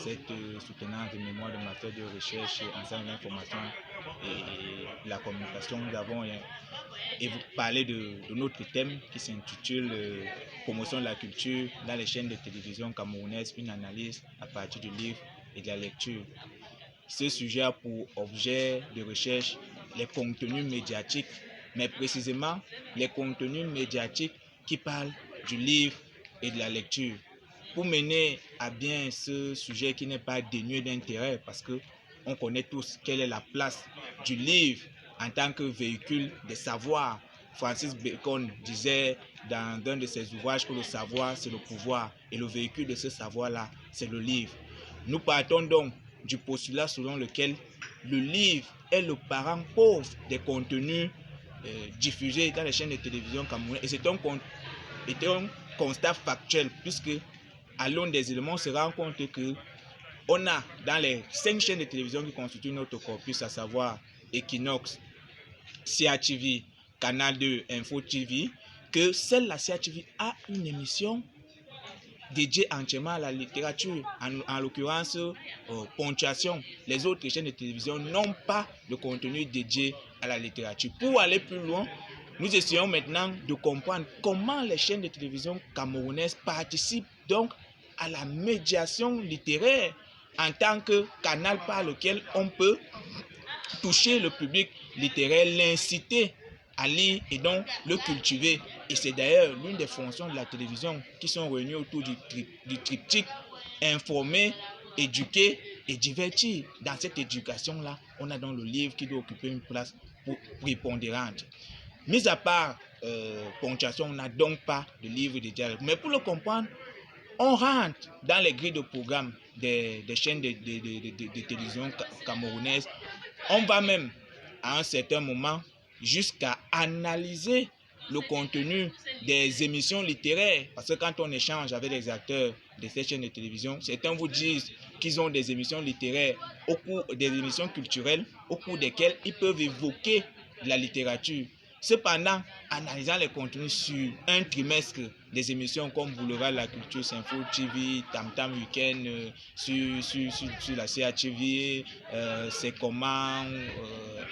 cette soutenance de mémoire de matière de recherche en sciences de l'information et la communication. Nous avons parlé de notre thème qui s'intitule Promotion de la culture dans les chaînes de télévision camerounaises, une analyse à partir du livre et de la lecture. Ce sujet a pour objet de recherche les contenus médiatiques, mais précisément les contenus médiatiques qui parlent du livre et de la lecture. Pour mener à bien ce sujet qui n'est pas dénué d'intérêt, parce qu'on connaît tous quelle est la place du livre en tant que véhicule des savoirs. Francis Bacon disait dans un de ses ouvrages que le savoir, c'est le pouvoir, et le véhicule de ce savoir-là, c'est le livre. Nous partons donc du postulat selon lequel le livre est le parent pauvre des contenus diffusés dans les chaînes de télévision camerounaises. Et c'est un constat factuel, puisque à l'aune des éléments, on se rend compte que on a dans les 5 chaînes de télévision qui constituent notre corpus, à savoir Equinox, CATV, Canal 2, Info TV, que seule la CATV a une émission dédiée entièrement à la littérature, en l'occurrence Ponctuation. Les autres chaînes de télévision n'ont pas de contenu dédié à la littérature. Pour aller plus loin, nous essayons maintenant de comprendre comment les chaînes de télévision camerounaises participent donc à la médiation littéraire en tant que canal par lequel on peut toucher le public littéraire, l'inciter à lire et donc le cultiver. Et c'est d'ailleurs l'une des fonctions de la télévision qui sont réunies autour du triptyque informer, éduquer et divertir. Dans cette éducation-là, on a donc le livre qui doit occuper une place prépondérante. Mis à part Ponctuation, on n'a donc pas de livre dédié. Mais pour le comprendre, on rentre dans les grilles de programme des chaînes de télévision camerounaises. On va même, à un certain moment, jusqu'à analyser le contenu des émissions littéraires. Parce que quand on échange avec les acteurs de ces chaînes de télévision, certains vous disent qu'ils ont des émissions littéraires, des émissions culturelles, au cours desquelles ils peuvent évoquer la littérature. Cependant, analysant les contenus sur un trimestre des émissions comme Boulevard de la Culture, Info TV, Tam Tam Weekend, sur la CATV, C'est comment,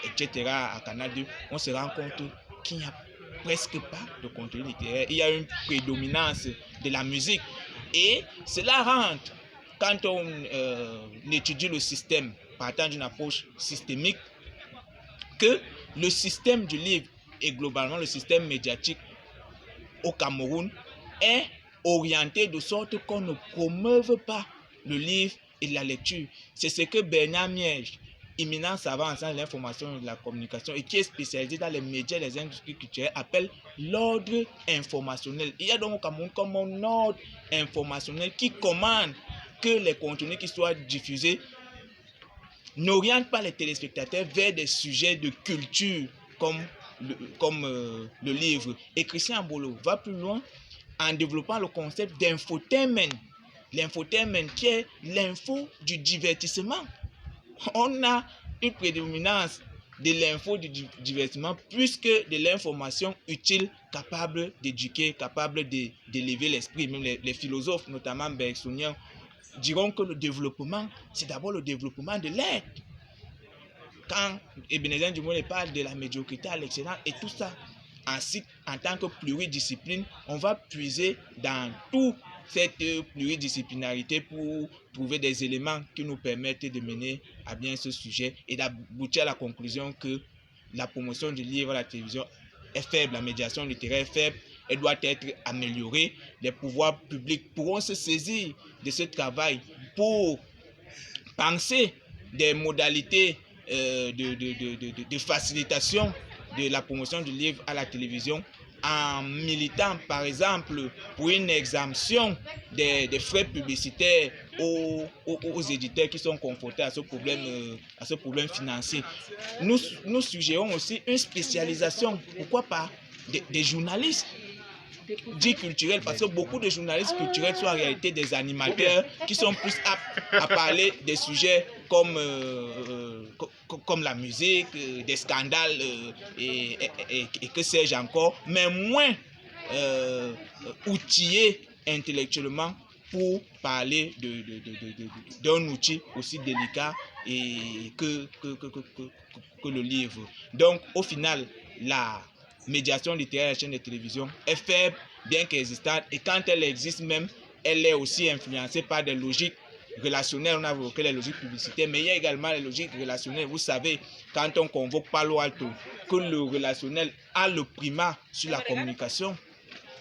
etc. à Canal 2, on se rend compte qu'il n'y a presque pas de contenu littéraire. Il y a une prédominance de la musique. Et cela rentre, quand on étudie le système, partant d'une approche systémique, que le système du livre et globalement le système médiatique au Cameroun est orienté de sorte qu'on ne promeuve pas le livre et la lecture. C'est ce que Bernard Miège, éminent savant en sciences de l'information et de la communication et qui est spécialisé dans les médias et les industries culturelles, appelle l'ordre informationnel. Il y a donc au Cameroun comme un ordre informationnel qui commande que les contenus qui soient diffusés n'orientent pas les téléspectateurs vers des sujets de culture comme le livre. Et Christian Ambolo va plus loin en développant le concept d'infotainment. L'infotainment qui est l'info du divertissement. On a une prédominance de l'info du divertissement plus que de l'information utile, capable d'éduquer, capable d'élever l'esprit. Même les philosophes, notamment Bergsonian, diront que le développement, c'est d'abord le développement de l'être. Quand Ebenezer Dumoulin parle de la médiocrité à l'excellence et tout ça, ainsi en tant que pluridiscipline, on va puiser dans toute cette pluridisciplinarité pour trouver des éléments qui nous permettent de mener à bien ce sujet et d'aboutir à la conclusion que la promotion du livre à la télévision est faible, la médiation littéraire est faible, elle doit être améliorée. Les pouvoirs publics pourront se saisir de ce travail pour penser des modalités de facilitation de la promotion du livre à la télévision en militant par exemple pour une exemption des frais publicitaires aux éditeurs qui sont confrontés à ce problème financier. Nous suggérons aussi une spécialisation, pourquoi pas, des journalistes dits culturels, parce que beaucoup de journalistes culturels sont en réalité des animateurs qui sont plus aptes à parler des sujets comme la musique, des scandales et que sais-je encore, mais moins outillés intellectuellement pour parler d'un outil aussi délicat et que le livre. Donc, au final, la médiation littéraire à la chaîne de télévision est faible, bien qu'existante, et quand elle existe même, elle est aussi influencée par des logiques relationnelles. On a évoqué les logiques publicitaires, mais il y a également les logiques relationnelles. Vous savez, quand on convoque Palo Alto, que le relationnel a le primat sur la communication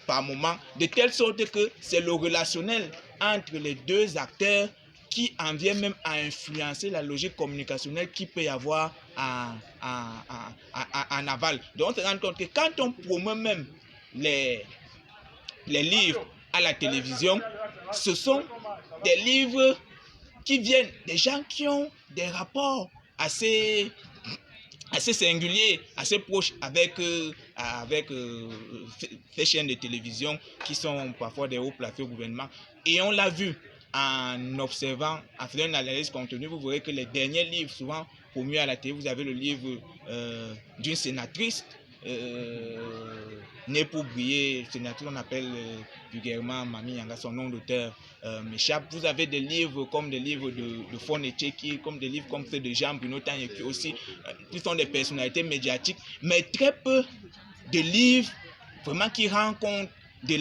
par moment, de telle sorte que c'est le relationnel entre les deux acteurs qui en vient même à influencer la logique communicationnelle qui peut y avoir en aval. Donc on se rend compte que quand on promeut même les livres à la télévision, ce sont des livres qui viennent des gens qui ont des rapports assez singuliers, assez proches avec ces chaînes de télévision qui sont parfois des hauts plateaux au gouvernement. Et on l'a vu en observant, en faisant une analyse contenue, vous verrez que les derniers livres souvent promus à la télé, vous avez le livre d'une sénatrice, née pour briller, sénatrice on appelle vulgairement Mami Yanga, son nom d'auteur m'échappe. Vous avez des livres comme des livres de Fonetcheki, comme des livres comme ceux de Jean-Bruno Tanya, qui aussi qui sont des personnalités médiatiques, mais très peu de livres vraiment qui rendent compte de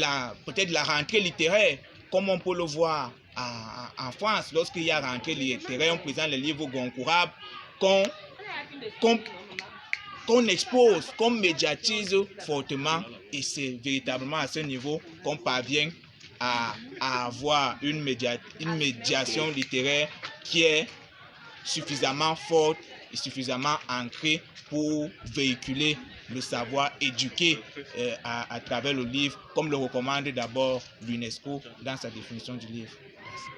peut-être de la rentrée littéraire, comme on peut le voir en France, lorsqu'il y a rentrée littéraire, on présente les livres goncourables qu'on expose, qu'on médiatise fortement, et c'est véritablement à ce niveau qu'on parvient à avoir une médiation littéraire qui est suffisamment forte et suffisamment ancrée pour véhiculer le savoir, éduquer à travers le livre, comme le recommande d'abord l'UNESCO dans sa définition du livre. Merci.